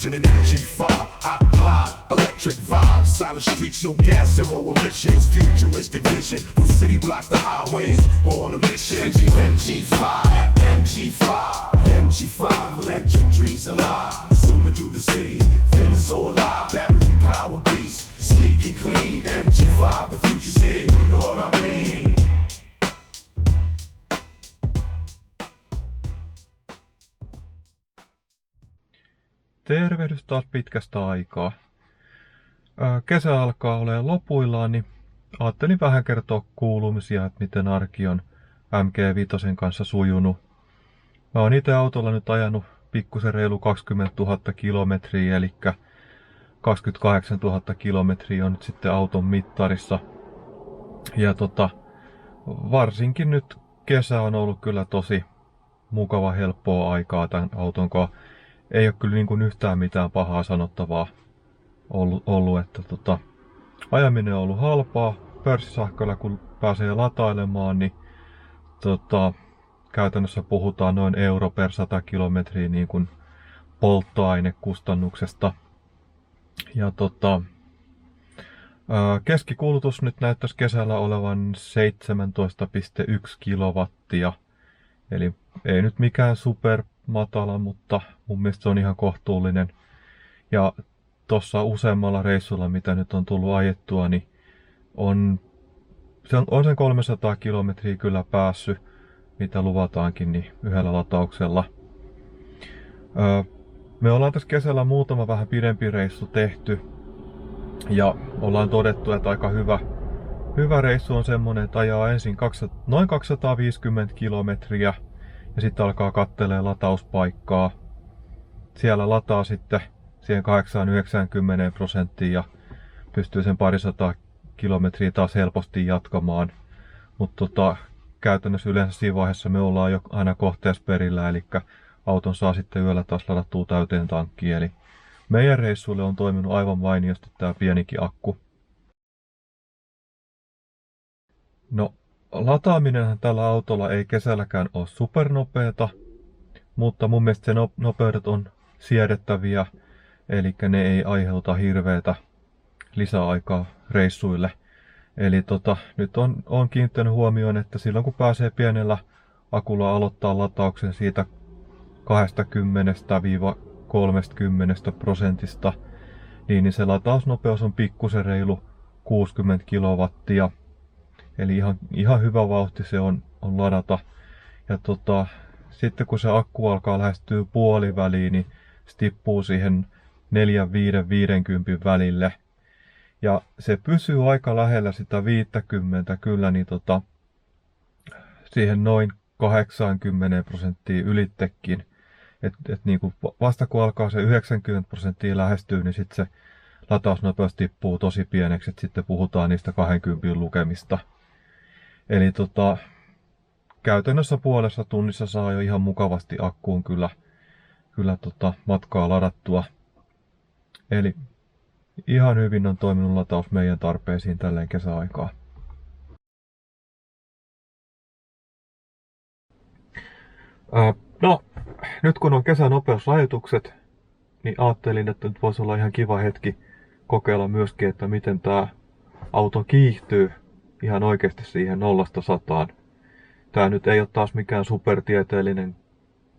in an MG5, I glide, electric vibe, silent streets, no gas, zero emissions, futuristic vision, from city blocks to highways, on a mission. MG5, MG5, MG5, electric dreams alive, zooming through the city, feeling so alive, battery power beast, sneaky clean, MG5, the future's here, you know what I mean. Tervehdys taas pitkästä aikaa. Kesä alkaa olemaan lopuillaan, niin ajattelin vähän kertoa kuulumisia, että miten arki on MG5 kanssa sujunut. Mä oon itse autolla nyt ajanut pikkusen reilu 20 000 kilometriä, eli 28 000 kilometriä on nyt sitten auton mittarissa. Ja varsinkin nyt kesä on ollut kyllä tosi mukava, helppoa aikaa tämän auton kanssa. Ei ole kyllä niin kuin yhtään mitään pahaa sanottavaa ollut että ajaminen on ollut halpaa. Pörssisähköllä kun pääsee latailemaan, niin käytännössä puhutaan noin euro per 100 kilometriä niin kuin polttoainekustannuksesta. Ja keskikulutus nyt näyttäisi kesällä olevan 17,1 kilowattia. Eli ei nyt mikään super matala, mutta mun mielestä se on ihan kohtuullinen. Ja tuossa useammalla reissulla, mitä nyt on tullut ajettua, niin on sen 300 kilometriä kyllä päässyt, mitä luvataankin, niin yhdellä latauksella. Me ollaan tässä kesällä muutama vähän pidempi reissu tehty. Ja ollaan todettu, että aika hyvä reissu on semmonen, että ajaa ensin noin 250 kilometriä. Ja sitten alkaa kattelee latauspaikkaa. Siellä lataa sitten siihen 80-90% ja pystyy sen parisataa kilometriä taas helposti jatkamaan. Mutta käytännössä yleensä siinä vaiheessa me ollaan jo aina kohteessa perillä, eli auton saa sitten yöllä taas ladattua täyteen tankkiin. Eli meidän reissuille on toiminut aivan mainiosti tämä pienikin akku. No, lataaminenhan tällä autolla ei kesälläkään ole supernopeeta, mutta mun mielestä se nopeudet on siedettäviä, eli ne ei aiheuta hirveätä lisäaikaa reissuille. Eli nyt on kiinnittänyt huomioon, että silloin kun pääsee pienellä akulla aloittaa latauksen siitä 20–30%, niin se latausnopeus on pikkusen reilu 60 kilowattia. Eli ihan hyvä vauhti se on ladata. Ja sitten kun se akku alkaa lähestyä puoliväliin, niin se tippuu siihen 4–5–50 välille. Ja se pysyy aika lähellä sitä 50 kyllä, niin siihen noin 80% ylittekin. Et niin kuin vasta kun alkaa se 90% lähestyä, niin sitten se latausnopeus tippuu tosi pieneksi, että sitten puhutaan niistä 20 lukemista. Eli käytännössä puolessa tunnissa saa jo ihan mukavasti akkuun kyllä matkaa ladattua. Eli ihan hyvin on toiminut lataus meidän tarpeisiin tälleen kesäaikaa. No, nyt kun on kesänopeusrajoitukset, niin ajattelin, että nyt voisi olla ihan kiva hetki kokeilla myöskin, että miten tämä auto kiihtyy ihan oikeasti siihen 0–100. Tää nyt ei ole taas mikään supertieteellinen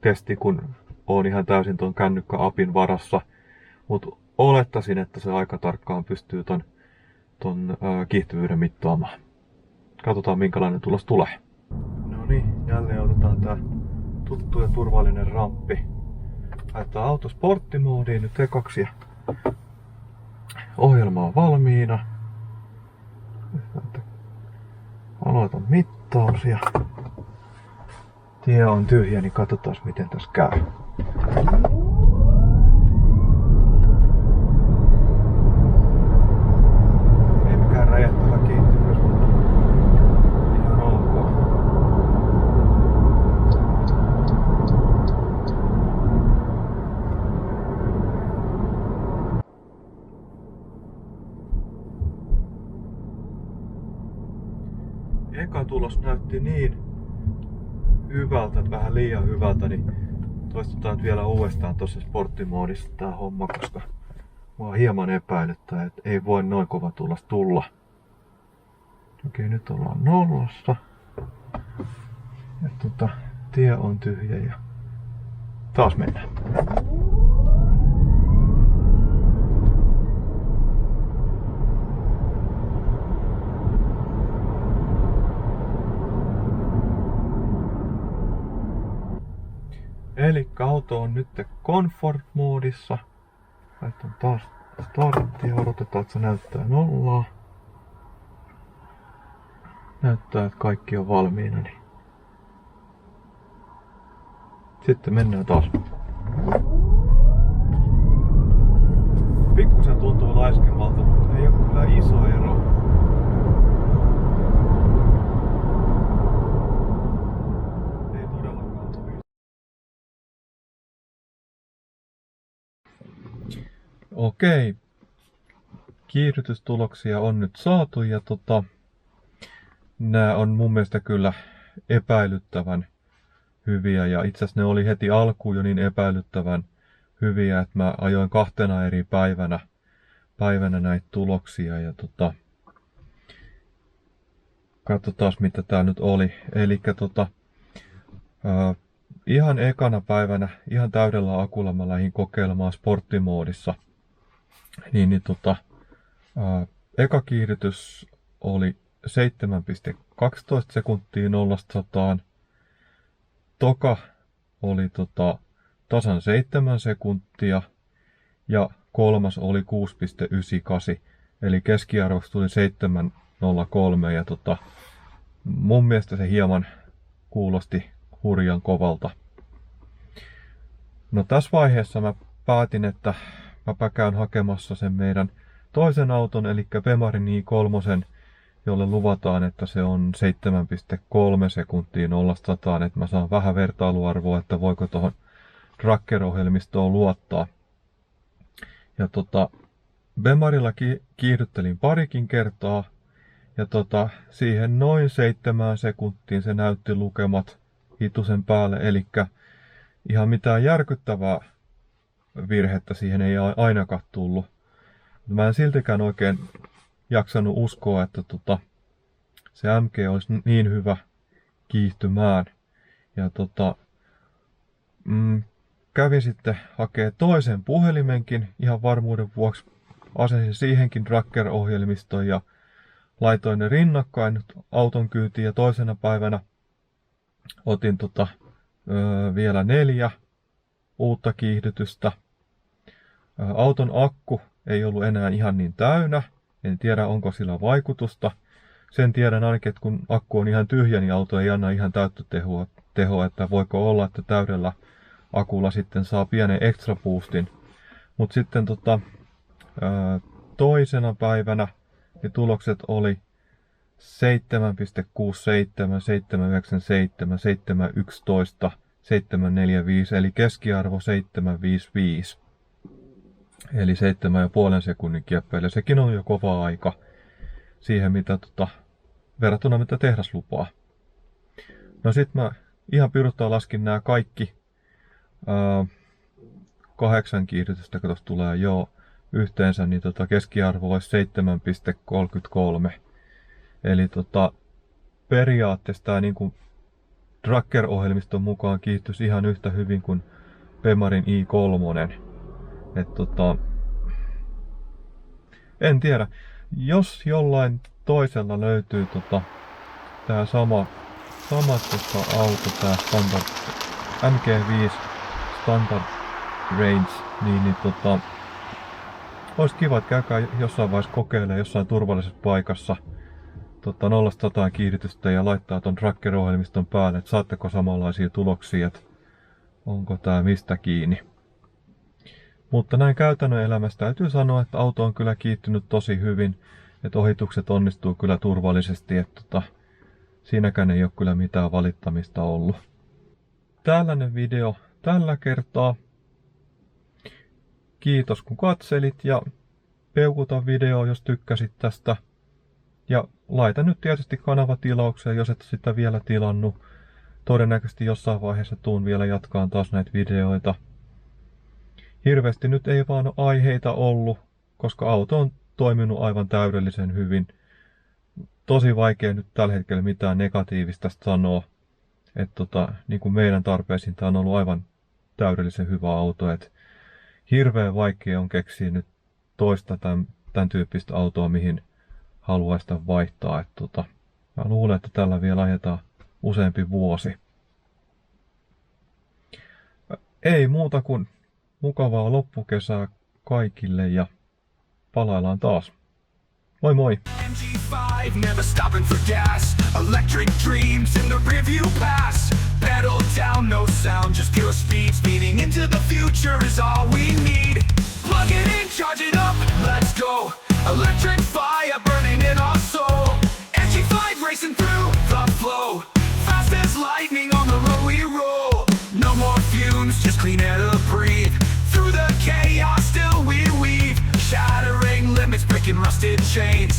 testi, kun on ihan täysin ton kännykkäapin varassa. Mutta olettaisin, että se aika tarkkaan pystyy ton kiihtyvyyden mittaamaan. Katsotaan minkälainen tulos tulee. No niin, jälleen otetaan tää tuttu ja turvallinen ramppi. Laitetaan auto sporttimoodiin nyt ekaksi ja ohjelma on valmiina. Aloitan mittaus ja tie on tyhjä, niin katsotaan miten tässä käy. Ei mikään räjähtävä kiihtyvyys, mutta ihan ok. Eka tulos näytti niin hyvältä, vähän liian hyvältä, niin Toistetaan vielä uudestaan tuossa sporttimoodissa tää homma, koska mua hieman epäilyttää, että ei voi noin kova tulla tulla. Okei, nyt ollaan nollassa. Ja tie on tyhjä ja taas mennään. Eli auto on nyt comfort-moodissa. Laitan taas starttia, odotetaan, että se näyttää nollaa. Näyttää, että kaikki on valmiina. Niin. Sitten mennään taas. Pikkusen tuntuu laiskemmalta, mutta ei ole kyllä iso ero. Ei todellakaan tovi. Okei. Kiihdytystuloksia on nyt saatu ja nämä on mun mielestä kyllä epäilyttävän hyviä ja itse asiassa ne oli heti alkuun jo niin epäilyttävän hyviä, että mä ajoin 2 eri päivänä näitä tuloksia ja katsotaan mitä tää nyt oli. Elikkä ihan ekana päivänä ihan täydellä akulla mä lähdin kokeilemaan sporttimoodissa. Eka kiihdytys oli 7,12 sekuntia 0-100. Toka oli tasan 7 sekuntia ja kolmas oli 6,98 eli keskiarvoksi tuli 7,03 ja mun mielestä se hieman kuulosti hurjan kovalta. No tässä vaiheessa mä päätin, että mä käyn hakemassa sen meidän toisen auton eli Bemarin i3, jolle luvataan, että se on 7,3 sekuntia 0-100, että mä saan vähän vertailuarvoa, että voiko tuohon tracker-ohjelmistoon luottaa. Ja Bemarilla kiihdyttelin parikin kertaa, ja siihen noin 7 sekuntiin se näytti lukemat hitusen päälle, eli ihan mitään järkyttävää virhettä siihen ei ainakaan tullut. Mä en siltikään oikein jaksanut uskoa, että se MG olisi niin hyvä kiihtymään. Ja kävin sitten hakee toisen puhelimenkin ihan varmuuden vuoksi. Asensin siihenkin tracker-ohjelmiston ja laitoin ne rinnakkain nyt auton kyytiin ja toisena päivänä otin vielä 4 uutta kiihdytystä. Auton akku ei ollut enää ihan niin täynnä. En tiedä, onko sillä vaikutusta. Sen tiedän ainakin, että kun akku on ihan tyhjä, niin auto ei anna ihan täyttä tehoa, että voiko olla, että täydellä akulla sitten saa pienen extra boostin. Mutta sitten toisena päivänä ne tulokset oli 7,67, 7,97, 7,11, 7,45 eli keskiarvo 7,55. Eli 7,5 sekunnin kieppeillä. Sekin on jo kova aika siihen, mitä verrattuna mitä tehdas lupaa. No sit mä ihan piruttaa laskin nämä kaikki 8 kiihdytystä, kun tuossa tulee jo yhteensä, niin keskiarvo olisi 7,33. Eli periaatteessa tämä niin tracker-ohjelmiston mukaan kiihtyisi ihan yhtä hyvin kuin Bemarin i3. En tiedä, jos jollain toisella löytyy tää sama auto, tää standard MG5 Standard Range, niin olisi kiva, että käykää jossain vaiheessa kokeilemaan jossain turvallisessa paikassa 0-100 kiihdytystä ja laittaa ton tracker-ohjelmiston päälle, että saatteko samanlaisia tuloksia, että onko tää mistä kiinni. Mutta näin käytännön elämässä täytyy sanoa, että auto on kyllä kiihtynyt tosi hyvin, että ohitukset onnistuu kyllä turvallisesti, että siinäkään ei ole kyllä mitään valittamista ollut. Tällainen video tällä kertaa. Kiitos kun katselit ja peukuta video, jos tykkäsit tästä. Ja laita nyt tietysti kanava tilaukseen, jos et sitä vielä tilannut. todennäköisesti jossain vaiheessa tuun vielä jatkaan taas näitä videoita. Hirveästi nyt ei vaan ole aiheita ollut, koska auto on toiminut aivan täydellisen hyvin. Tosi vaikea nyt tällä hetkellä mitään negatiivista sanoa. Että niin kuin meidän tarpeisiin tämä on ollut aivan täydellisen hyvä auto. Et hirveän vaikea on keksiä nyt toista tämän tyyppistä autoa, mihin haluaisi sitä vaihtaa. Mä luulen, että tällä vielä ajetaan useampi vuosi. Ei muuta kuin mukavaa loppukesää kaikille ja palaillaan taas. Moi moi! MG5, never stopping for gas. Electric dreams in the rearview pass. Pedal down, no sound, just pure speed. Speeding into the future is all we need. Plug it in, charge it up, let's go. Electric fire burning in our soul. MG5 racing through the flow. Fast as lightning on the road we roll. No more fumes, just clean air to breathe. Through the chaos still we weave. Shattering limits, breaking rusted chains.